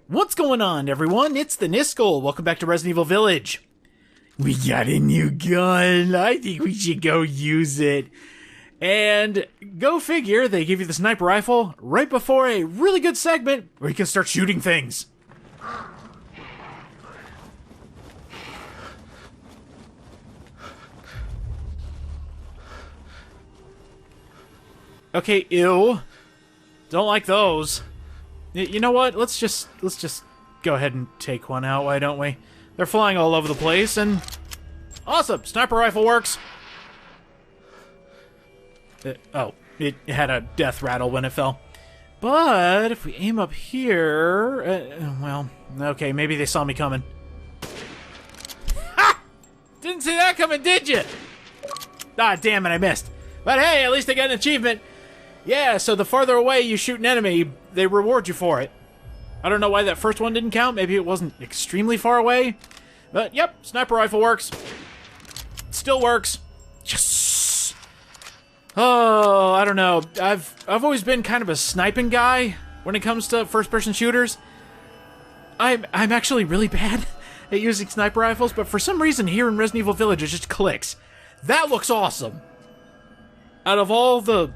What's going on, everyone? It's the Niskel. Welcome back to Resident Evil Village. We got a new gun. I think we should go use it. And go figure, they give you the sniper rifle right before a really good segment where you can start shooting things. Okay, ew. Don't like those. You know what? Let's just go ahead and take one out, why don't we? They're flying all over the place, and awesome! Sniper rifle works! It had a death rattle when it fell. But if we aim up here... well, okay, maybe they saw me coming. Ha! Didn't see that coming, did you? Ah, damn it, I missed. But hey, at least I got an achievement. Yeah, so the farther away you shoot an enemy, they reward you for it. I don't know why that first one didn't count. Maybe it wasn't extremely far away. But, yep, sniper rifle works. Still works. Yes! Oh, I don't know. I've always been kind of a sniping guy when it comes to first-person shooters. I'm actually really bad at using sniper rifles, but for some reason here in Resident Evil Village it just clicks. That looks awesome. Out of all the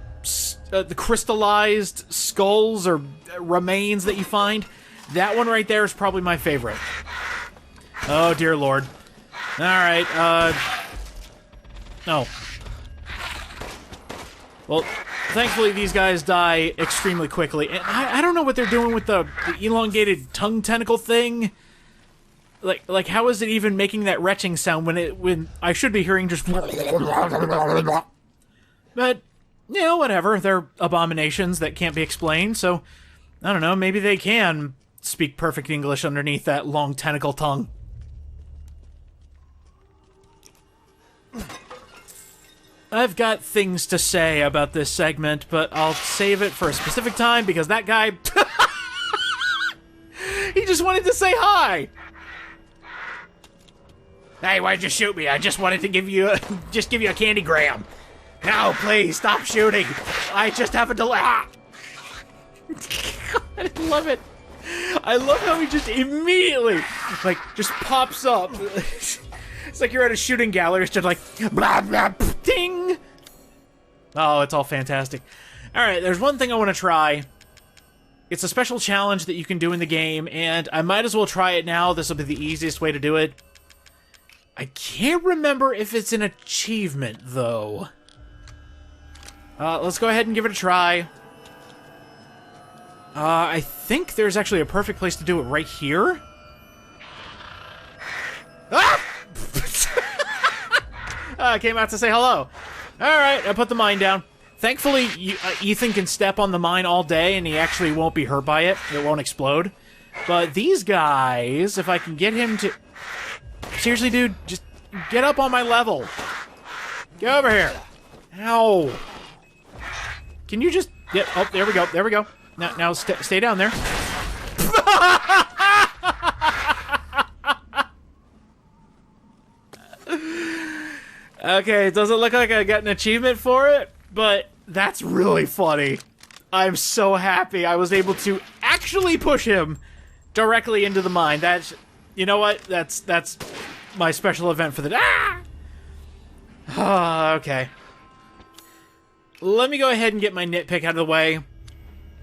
crystallized skulls or remains that you find, that one right there is probably my favorite. Oh, dear Lord. Alright, oh. Well, thankfully these guys die extremely quickly. And I don't know what they're doing with the elongated tongue tentacle thing. Like, how is it even making that retching sound when I should be hearing just... But... you know, whatever. They're abominations that can't be explained, so... I don't know, maybe they can speak perfect English underneath that long tentacle tongue. I've got things to say about this segment, but I'll save it for a specific time, because that guy... he just wanted to say hi! Hey, why'd you shoot me? I just wanted to give you a candy gram. No, please, stop shooting. I just happened to laugh. I love it. I love how he just immediately, like, just pops up. It's like you're at a shooting gallery. It's just like, blah, blah, ding. Oh, it's all fantastic. All right, there's one thing I want to try. It's a special challenge that you can do in the game, and I might as well try it now. This will be the easiest way to do it. I can't remember if it's an achievement, though. Let's go ahead and give it a try. I think there's actually a perfect place to do it right here. Ah! I came out to say hello. Alright, I put the mine down. Thankfully, Ethan can step on the mine all day and he actually won't be hurt by it. It won't explode. But these guys, if I can get him to... Seriously, dude, just get up on my level. Get over here. Ow. Can you just get... oh, there we go. There we go. Now stay down there. Okay, it doesn't look like I got an achievement for it, but that's really funny. I'm so happy I was able to actually push him directly into the mine. That's... you know what? That's my special event for the... ah! Okay. Let me go ahead and get my nitpick out of the way.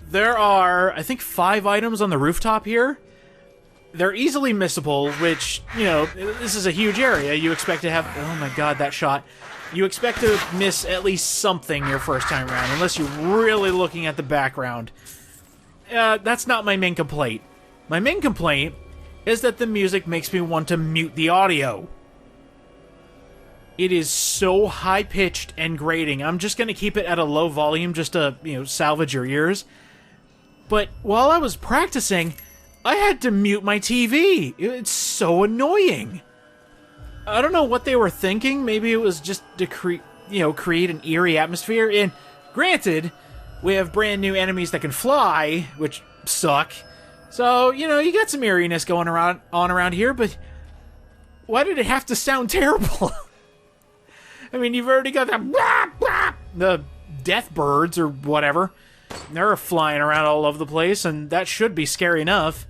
There are, I think, 5 items on the rooftop here. They're easily missable, which, you know, this is a huge area. You expect to have... oh my god, that shot. You expect to miss at least something your first time around, unless you're really looking at the background. That's not my main complaint. My main complaint is that the music makes me want to mute the audio. It is so high-pitched and grating. I'm just going to keep it at a low volume just to, you know, salvage your ears. But while I was practicing, I had to mute my TV. It's so annoying. I don't know what they were thinking. Maybe it was just to create an eerie atmosphere. And granted, we have brand new enemies that can fly, which suck. So, you know, you got some eeriness going around here, but why did it have to sound terrible? I mean, you've already got the death birds or whatever. They're flying around all over the place, and that should be scary enough.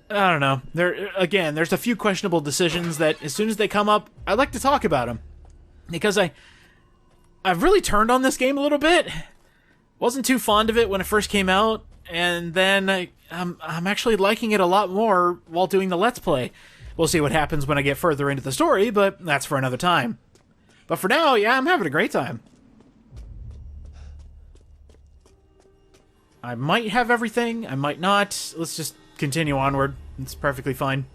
I don't know. There's a few questionable decisions that as soon as they come up, I like to talk about them. Because I've really turned on this game a little bit. Wasn't too fond of it when it first came out, and then I'm actually liking it a lot more while doing the Let's Play. We'll see what happens when I get further into the story, but that's for another time. But for now, yeah, I'm having a great time. I might have everything, I might not. Let's just continue onward. It's perfectly fine.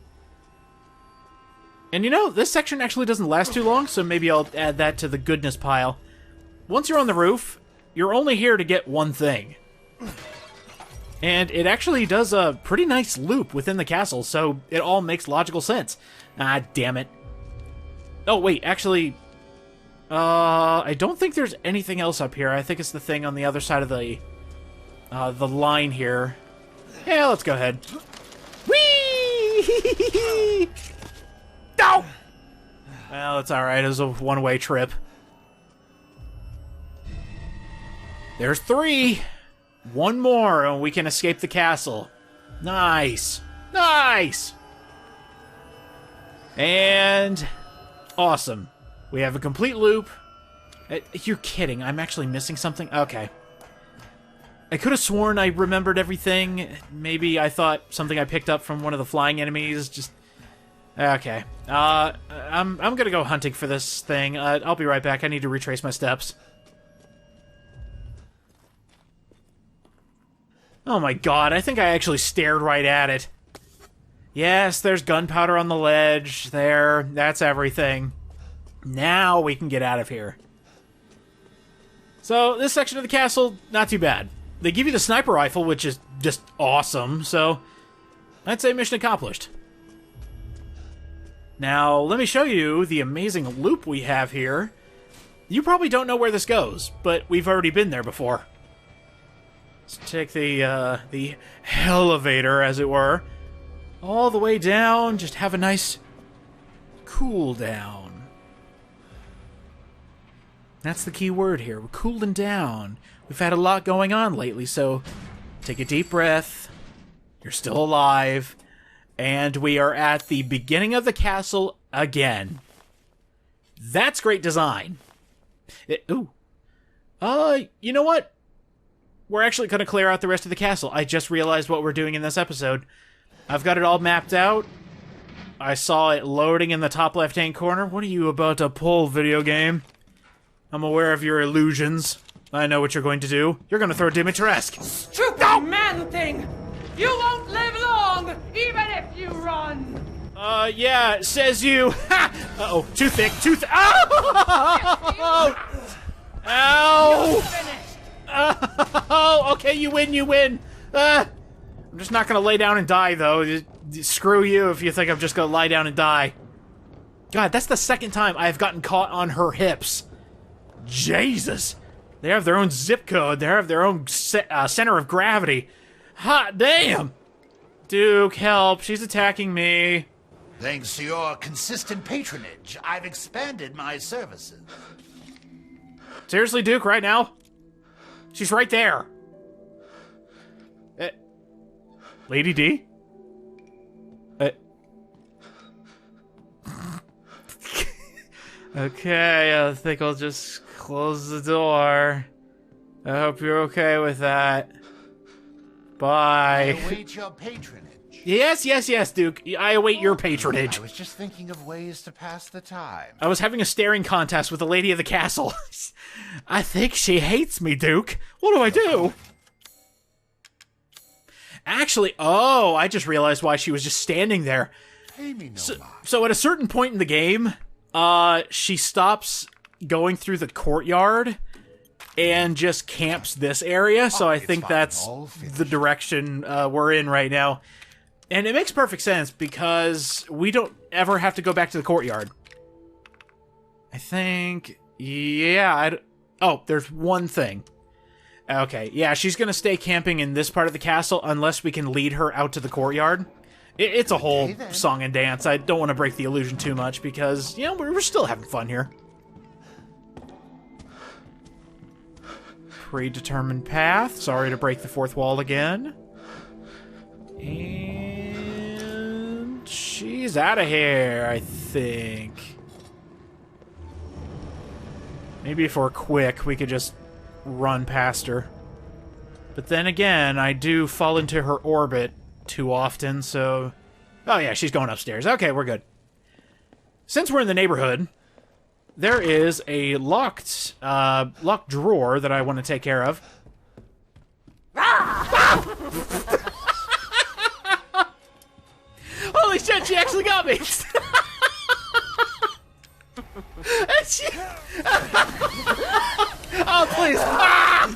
And you know, this section actually doesn't last too long, so maybe I'll add that to the goodness pile. Once you're on the roof, you're only here to get one thing. And it actually does a pretty nice loop within the castle, so it all makes logical sense. Ah, damn it. Oh, wait, actually... I don't think there's anything else up here. I think it's the thing on the other side of the line here. Yeah, let's go ahead. Whee! No! Well, it's alright. It was a one-way trip. There's 3! One more, and we can escape the castle. Nice! Nice! And... awesome. We have a complete loop. You're kidding. I'm actually missing something? Okay. I could have sworn I remembered everything. Maybe I thought something I picked up from one of the flying enemies. Just... okay. I'm gonna go hunting for this thing. I'll be right back. I need to retrace my steps. Oh my god, I think I actually stared right at it. Yes, there's gunpowder on the ledge. There, that's everything. Now we can get out of here. So, this section of the castle, not too bad. They give you the sniper rifle, which is just awesome, so I'd say mission accomplished. Now, let me show you the amazing loop we have here. You probably don't know where this goes, but we've already been there before. Let's take the elevator, as it were, all the way down. Just have a nice cool down. That's the key word here. We're cooling down. We've had a lot going on lately, so take a deep breath. You're still alive. And we are at the beginning of the castle again. That's great design. You know what? We're actually going to clear out the rest of the castle. I just realized what we're doing in this episode. I've got it all mapped out. I saw it loading in the top left-hand corner. What are you about to pull, video game? I'm aware of your illusions. I know what you're going to do. You're going to throw Dimitrescu. Stupid man thing! You won't live long, even if you run! Yeah, says you. Ha! Uh-oh, too thick, too thick. Ow! Ow! You're finished! Oh, okay, you win, you win. I'm just not gonna lay down and die, though. Screw you if you think I'm just gonna lie down and die. God, that's the second time I've gotten caught on her hips. Jesus. They have their own zip code. They have their own center of gravity. Hot damn! Duke, help. She's attacking me. Thanks to your consistent patronage, I've expanded my services. Seriously, Duke, right now? She's right there. Lady D? Okay, I think I'll just close the door. I hope you're okay with that. Bye. I await your patronage. Yes, yes, yes, Duke. I await your patronage. I was just thinking of ways to pass the time. I was having a staring contest with the lady of the castle. I think she hates me, Duke. What do I do? Actually, oh, I just realized why she was just standing there. Pay me no mind. So at a certain point in the game, she stops going through the courtyard and just camps this area. So I think that's the direction we're in right now. And it makes perfect sense because we don't ever have to go back to the courtyard. I think, yeah. Oh, there's one thing. Okay, yeah, she's going to stay camping in this part of the castle unless we can lead her out to the courtyard. It's a whole song and dance. I don't want to break the illusion too much because, you know, we're still having fun here. Predetermined path. Sorry to break the fourth wall again. And She's out of here, I think. Maybe if we're quick, we could just run past her. But then again, I do fall into her orbit too often, so... Oh yeah, she's going upstairs. Okay, we're good. Since we're in the neighborhood, there is a locked drawer that I want to take care of. Holy shit, she actually got me! Oh, please! Ah!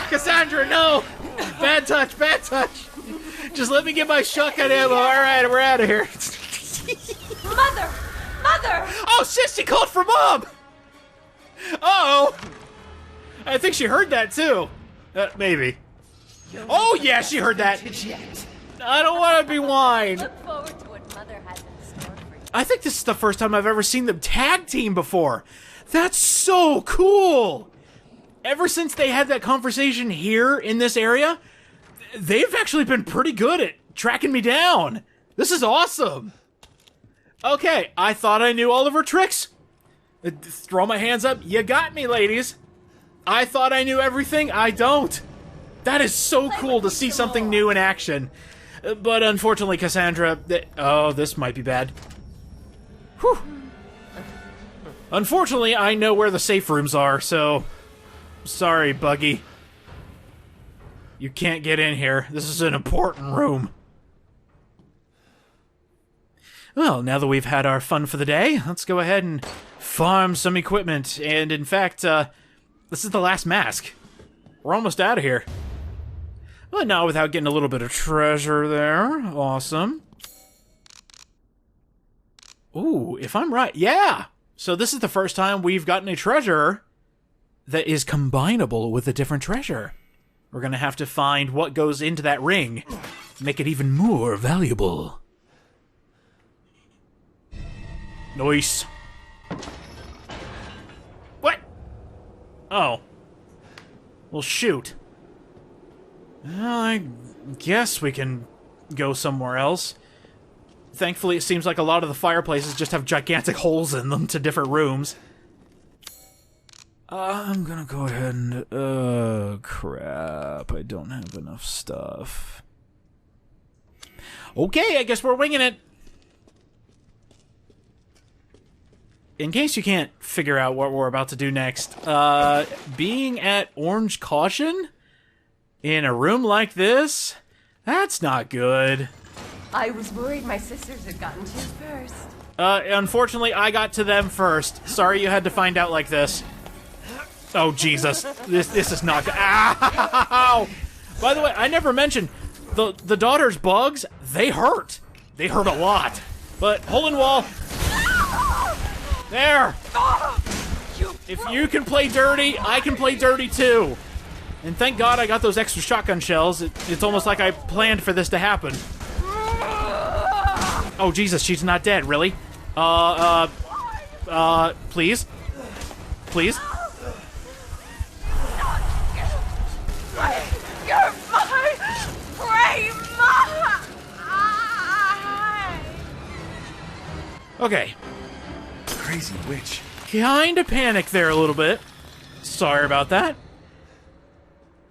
Cassandra, no! Bad touch, bad touch! Just let me get my shotgun ammo. Alright, we're out of here. Mother! Mother! Oh, shit, she called for Mom! Uh-oh! I think she heard that, too. Maybe. Oh, yeah, she heard that. I don't want to be whined. Look forward to what Mother has in store for you. I think this is the first time I've ever seen them tag team before. That's so cool! Ever since they had that conversation here in this area, they've actually been pretty good at tracking me down. This is awesome. Okay, I thought I knew all of her tricks. Throw my hands up. You got me, ladies. I thought I knew everything. I don't. That is so cool to see something new in action. But unfortunately, Cassandra... Oh, this might be bad. Whew. Unfortunately, I know where the safe rooms are, so... Sorry, Buggy. You can't get in here. This is an important room. Well, now that we've had our fun for the day, let's go ahead and farm some equipment. And in fact, this is the last mask. We're almost out of here. Well, now without getting a little bit of treasure there. Awesome. Ooh, if I'm right, yeah! So this is the first time we've gotten a treasure that is combinable with a different treasure. We're gonna have to find what goes into that ring, make it even more valuable. Nice. What? Oh. Well, shoot. Well, I guess we can go somewhere else. Thankfully, it seems like a lot of the fireplaces just have gigantic holes in them to different rooms. I'm gonna go ahead and... Oh, crap. I don't have enough stuff. Okay, I guess we're winging it. In case you can't figure out what we're about to do next, being at Orange Caution in a room like this, that's not good. I was worried my sisters had gotten to you first. Unfortunately, I got to them first. Sorry you had to find out like this. Oh, Jesus. This is not good. Ow! By the way, I never mentioned, the daughter's bugs, they hurt. They hurt a lot. But, hole in wall. There! If you can play dirty, I can play dirty too. And thank God I got those extra shotgun shells. It's almost like I planned for this to happen. Oh, Jesus, she's not dead, really? Please? Please? You're my prey, Mom! Okay. Crazy witch. Kinda panicked there a little bit. Sorry about that.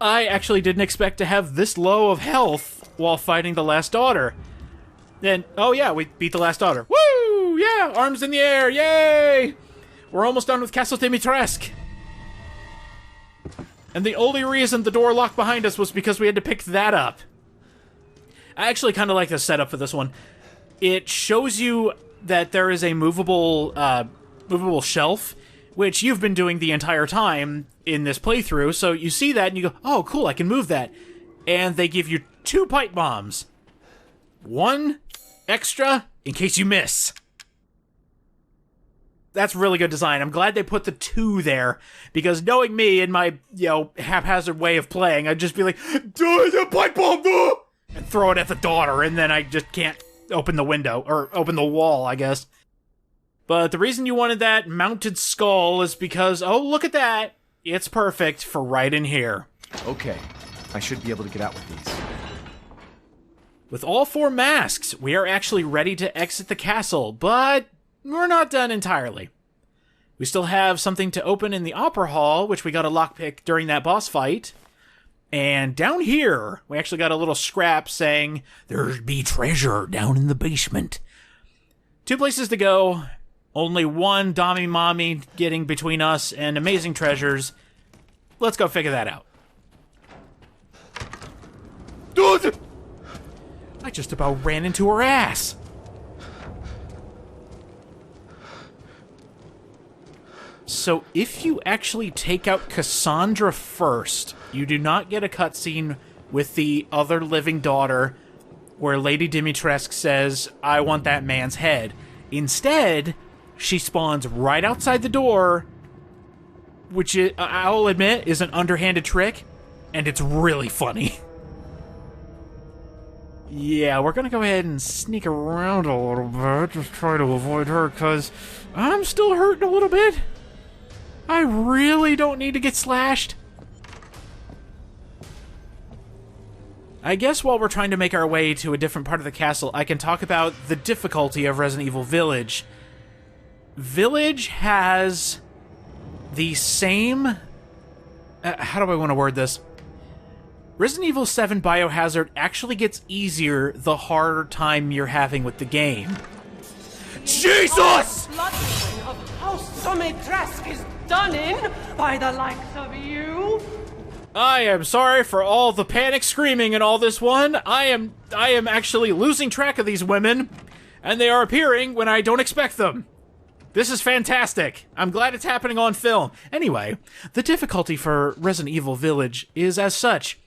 I actually didn't expect to have this low of health while fighting the last daughter. And, oh yeah, we beat the last daughter. Woo! Yeah! Arms in the air! Yay! We're almost done with Castle Dimitrescu. And the only reason the door locked behind us was because we had to pick that up. I actually kind of like the setup for this one. It shows you that there is a movable shelf, which you've been doing the entire time in this playthrough, so you see that and you go, oh, cool, I can move that. And they give you 2 pipe bombs. 1 extra in case you miss. That's really good design. I'm glad they put the 2 there, because knowing me and my, haphazard way of playing, I'd just be like, do the pipe bomb, no! And throw it at the daughter, and then I just can't open the window, or open the wall, I guess. But the reason you wanted that mounted skull is because, oh, look at that! It's perfect for right in here. Okay, I should be able to get out with these. With all 4 masks, we are actually ready to exit the castle, but we're not done entirely. We still have something to open in the Opera Hall, which we got a lockpick during that boss fight. And down here, we actually got a little scrap saying, "There's be treasure down in the basement." 2 places to go, only one Dommy Mommy getting between us and amazing treasures. Let's go figure that out. Dude! I just about ran into her ass. So if you actually take out Cassandra first, you do not get a cutscene with the other living daughter where Lady Dimitrescu says, "I want that man's head." Instead, she spawns right outside the door, which I'll admit is an underhanded trick, and it's really funny. Yeah, we're gonna go ahead and sneak around a little bit, just try to avoid her, because I'm still hurting a little bit. I really don't need to get slashed. I guess while we're trying to make our way to a different part of the castle, I can talk about the difficulty of Resident Evil Village. Village has the same... how do I want to word this? Resident Evil 7 Biohazard actually gets easier the harder time you're having with the game. Jesus! Bloodline of House Dimitrescu is done in by the likes of you. I am sorry for all the panic screaming in all this one. I am actually losing track of these women, and they are appearing when I don't expect them. This is fantastic. I'm glad it's happening on film. Anyway, the difficulty for Resident Evil Village is as such.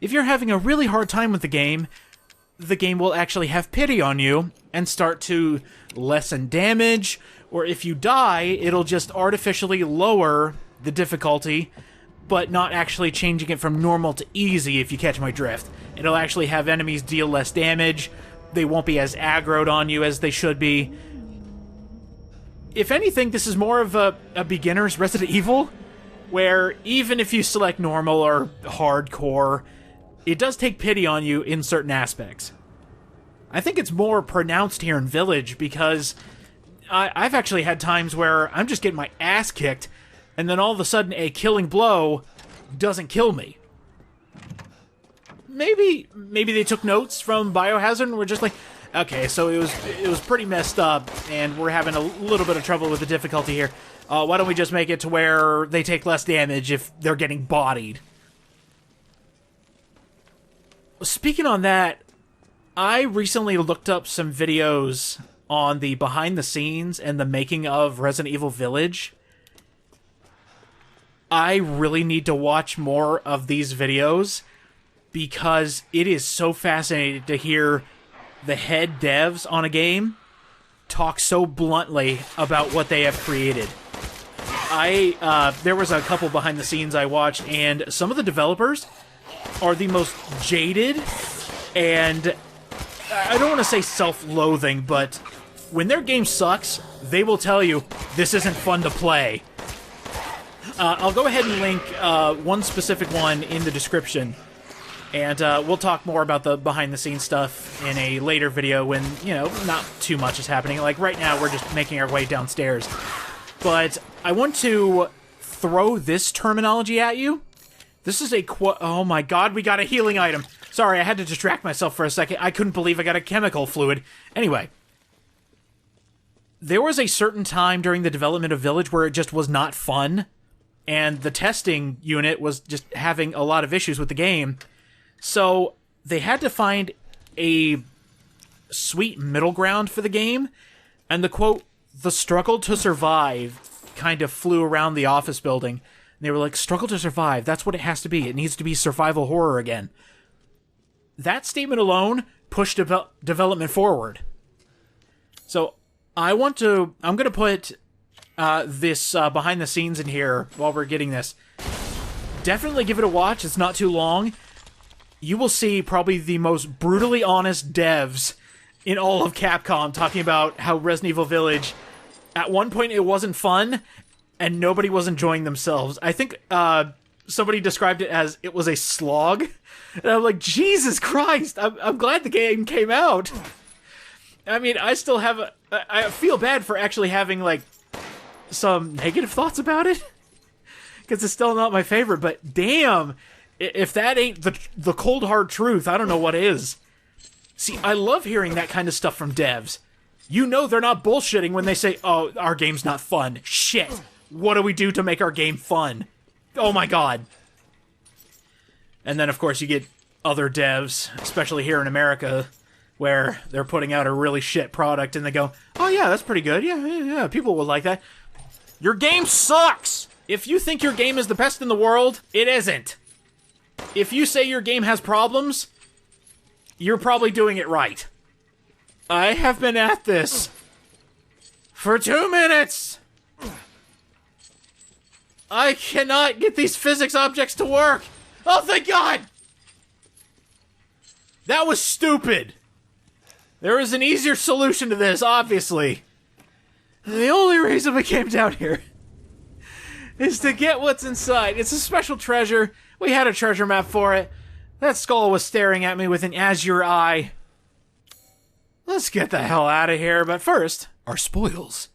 If you're having a really hard time with the game will actually have pity on you and start to lessen damage, or if you die, it'll just artificially lower the difficulty, but not actually changing it from normal to easy, if you catch my drift. It'll actually have enemies deal less damage, they won't be as aggroed on you as they should be. If anything, this is more of a beginner's Resident Evil, where even if you select normal or hardcore, it does take pity on you in certain aspects. I think it's more pronounced here in Village because I've actually had times where I'm just getting my ass kicked, and then all of a sudden a killing blow doesn't kill me. Maybe they took notes from Biohazard and were just like, okay, so it was pretty messed up, and we're having a little bit of trouble with the difficulty here. Why don't we just make it to where they take less damage if they're getting bodied? Speaking on that, I recently looked up some videos on the behind the scenes and the making of Resident Evil Village. I really need to watch more of these videos because it is so fascinating to hear the head devs on a game talk so bluntly about what they have created. There was a couple behind the scenes I watched, and some of the developers are the most jaded and, I don't want to say self-loathing, but when their game sucks, they will tell you, this isn't fun to play. I'll go ahead and link one specific one in the description, and we'll talk more about the behind-the-scenes stuff in a later video when, not too much is happening. Like, right now, we're just making our way downstairs. But I want to throw this terminology at you. This is a oh my god, we got a healing item. Sorry, I had to distract myself for a second. I couldn't believe I got a chemical fluid. Anyway. There was a certain time during the development of Village where it just was not fun, and the testing unit was just having a lot of issues with the game. So they had to find a sweet middle ground for the game, and the quote, "the struggle to survive," kind of flew around the office building. And they were like, struggle to survive, that's what it has to be. It needs to be survival horror again. That statement alone pushed development forward. So I'm going to put this behind the scenes in here while we're getting this. Definitely give it a watch, it's not too long. You will see probably the most brutally honest devs in all of Capcom talking about how Resident Evil Village, at one point it wasn't fun, and nobody was enjoying themselves. I think somebody described it as it was a slog. And I'm like, Jesus Christ, I'm glad the game came out. I mean, I still have I feel bad for actually having, like, some negative thoughts about it. Because it's still not my favorite, but damn, if that ain't the cold hard truth, I don't know what is. See, I love hearing that kind of stuff from devs. You know they're not bullshitting when they say, oh, our game's not fun. Shit. What do we do to make our game fun? Oh my god. And then, of course, you get other devs, especially here in America, where they're putting out a really shit product and they go, oh yeah, that's pretty good. Yeah, people will like that. Your game sucks! If you think your game is the best in the world, it isn't. If you say your game has problems, you're probably doing it right. I have been at this for 2 minutes! I cannot get these physics objects to work! Oh, thank God! That was stupid! There is an easier solution to this, obviously. The only reason we came down here is to get what's inside. It's a special treasure. We had a treasure map for it. That skull was staring at me with an Azure eye. Let's get the hell out of here, but first, our spoils.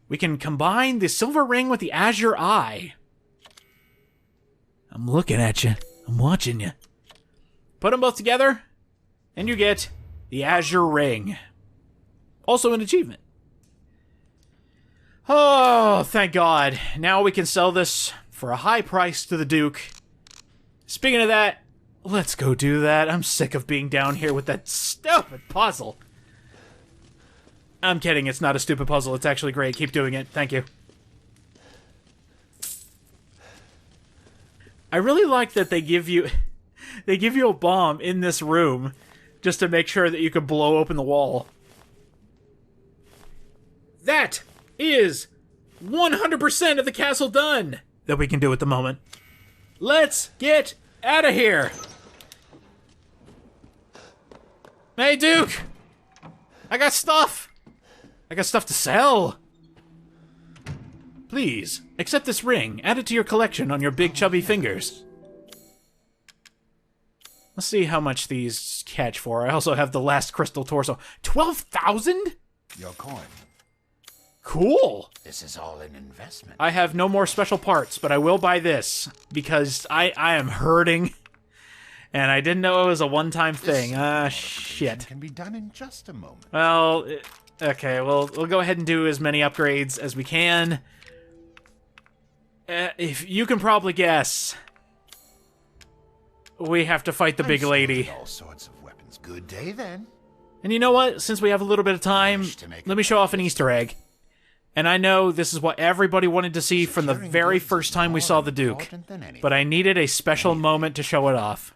We can combine the silver ring with the Azure eye. I'm looking at you. I'm watching you. Put them both together, and you get the Azure ring. Also an achievement. Oh, thank God. Now we can sell this for a high price to the Duke. Speaking of that, let's go do that. I'm sick of being down here with that stupid puzzle. I'm kidding, it's not a stupid puzzle. It's actually great. Keep doing it. Thank you. I really like that they give you a bomb in this room just to make sure that you can blow open the wall. That is 100% of the castle done that we can do at the moment. Let's get out of here. Hey, Duke. I got stuff. I got stuff to sell. Please, accept this ring. Add it to your collection on your big chubby fingers. Let's see how much these catch for. I also have the last crystal torso. 12,000? Your coin. Cool. This is all an investment. I have no more special parts, but I will buy this because I am hurting. And I didn't know it was a one-time thing. Shit. Can be done in just a moment. Well, okay, well, we'll go ahead and do as many upgrades as we can. If you can probably guess, we have to fight the big lady. All sorts of weapons. Good day then. And you know what? Since we have a little bit of time, let me show off an Easter egg. And I know this is what everybody wanted to see from the very first time we saw the Duke, but I needed a special moment to show it off.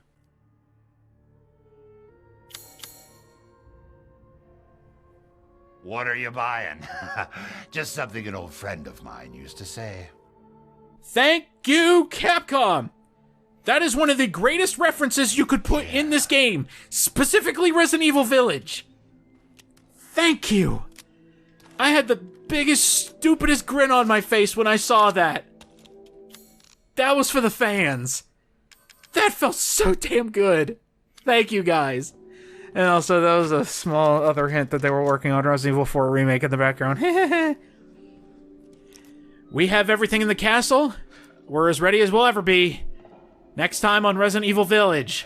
What are you buying? Just something an old friend of mine used to say. Thank you, Capcom! That is one of the greatest references you could put in this game, specifically Resident Evil Village. Thank you! I had the biggest, stupidest grin on my face when I saw that. That was for the fans. That felt so damn good. Thank you, guys. And also, that was a small other hint that they were working on Resident Evil 4 Remake in the background. We have everything in the castle. We're as ready as we'll ever be. Next time on Resident Evil Village,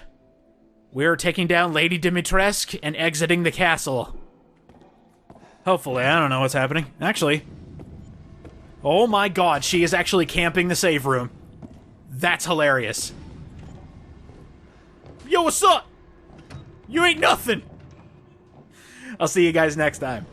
we're taking down Lady Dimitrescu and exiting the castle. Hopefully, I don't know what's happening. Actually, oh my God, she is actually camping the save room. That's hilarious. Yo, what's up? You ain't nothing. I'll see you guys next time.